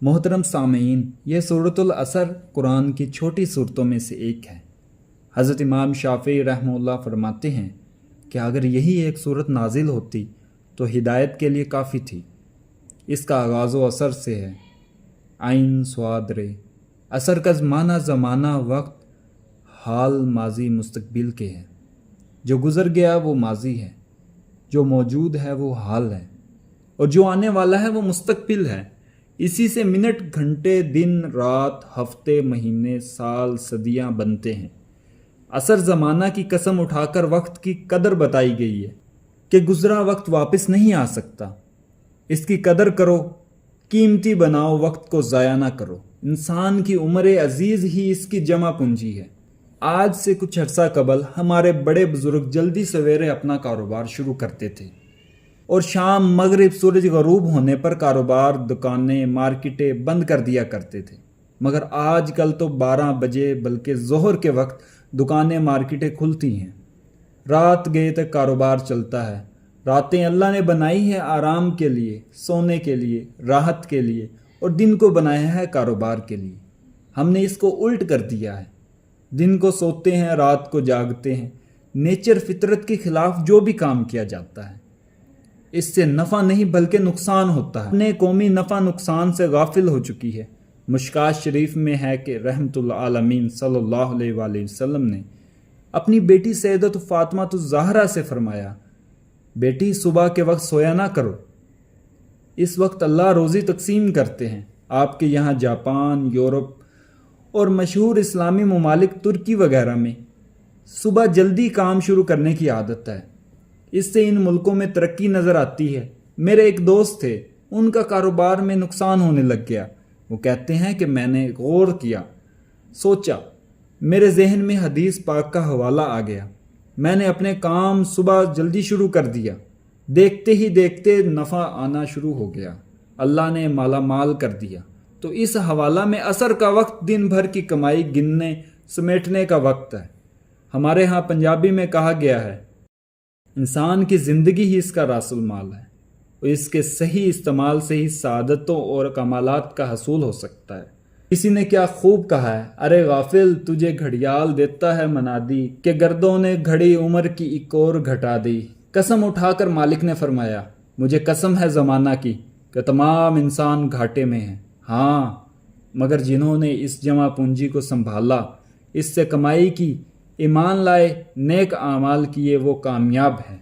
محترم سامعین، یہ سورۃ العصر قرآن کی چھوٹی صورتوں میں سے ایک ہے۔ حضرت امام شافعی رحمہ اللہ فرماتے ہیں کہ اگر یہی ایک صورت نازل ہوتی تو ہدایت کے لیے کافی تھی۔ اس کا آغاز و اثر سے ہے۔ عین صاد ر، اثر کا معنی زمانہ، وقت، حال ماضی مستقبل کے ہے۔ جو گزر گیا وہ ماضی ہے، جو موجود ہے وہ حال ہے، اور جو آنے والا ہے وہ مستقبل ہے۔ اسی سے منٹ، گھنٹے، دن، رات، ہفتے، مہینے، سال، صدیاں بنتے ہیں۔ عصر زمانہ کی قسم اٹھا کر وقت کی قدر بتائی گئی ہے کہ گزرا وقت واپس نہیں آ سکتا۔ اس کی قدر کرو، قیمتی بناؤ، وقت کو ضائع نہ کرو۔ انسان کی عمر عزیز ہی اس کی جمع پونجی ہے۔ آج سے کچھ عرصہ قبل ہمارے بڑے بزرگ جلدی سویرے اپنا کاروبار شروع کرتے تھے اور شام مغرب سورج غروب ہونے پر کاروبار، دکانیں، مارکیٹیں بند کر دیا کرتے تھے۔ مگر آج کل تو 12 بجے بلکہ ظہر کے وقت دکانیں، مارکیٹیں کھلتی ہیں۔ رات گئے تک کاروبار چلتا ہے۔ راتیں اللہ نے بنائی ہے آرام کے لیے، سونے کے لیے، راحت کے لیے، اور دن کو بنایا ہے کاروبار کے لیے۔ ہم نے اس کو الٹ کر دیا ہے۔ دن کو سوتے ہیں، رات کو جاگتے ہیں۔ نیچر، فطرت کے خلاف جو بھی کام کیا جاتا ہے اس سے نفع نہیں بلکہ نقصان ہوتا ہے۔ اپنے قومی نفع نقصان سے غافل ہو چکی ہے۔ مشکات شریف میں ہے کہ رحمت العالمین صلی اللہ علیہ وآلہ وسلم نے اپنی بیٹی سیدۃ فاطمہ الزہرا سے فرمایا، بیٹی صبح کے وقت سویا نہ کرو، اس وقت اللہ روزی تقسیم کرتے ہیں۔ آپ کے یہاں جاپان، یورپ اور مشہور اسلامی ممالک ترکی وغیرہ میں صبح جلدی کام شروع کرنے کی عادت ہے۔ اس سے ان ملکوں میں ترقی نظر آتی ہے۔ میرے ایک دوست تھے، ان کا کاروبار میں نقصان ہونے لگ گیا۔ وہ کہتے ہیں کہ میں نے غور کیا، سوچا، میرے ذہن میں حدیث پاک کا حوالہ آ گیا۔ میں نے اپنے کام صبح جلدی شروع کر دیا۔ دیکھتے ہی دیکھتے نفع آنا شروع ہو گیا۔ اللہ نے مالا مال کر دیا۔ تو اس حوالہ میں عصر کا وقت دن بھر کی کمائی گننے سمیٹنے کا وقت ہے۔ ہمارے ہاں پنجابی میں کہا گیا ہے، انسان کی زندگی ہی اس کا راس المال ہے، اور اس کے صحیح استعمال سے ہی سعادتوں اور کمالات کا حصول ہو سکتا ہے۔ کسی نے کیا خوب کہا ہے، ارے غافل تجھے گھڑیال دیتا ہے منادی، کہ گردوں نے گھڑی عمر کی ایک اور گھٹا دی۔ قسم اٹھا کر مالک نے فرمایا، مجھے قسم ہے زمانہ کی کہ تمام انسان گھاٹے میں ہیں۔ ہاں، مگر جنہوں نے اس جمع پونجی کو سنبھالا، اس سے کمائی کی، ایمان لائے، نیک اعمال کیے، وہ کامیاب ہیں۔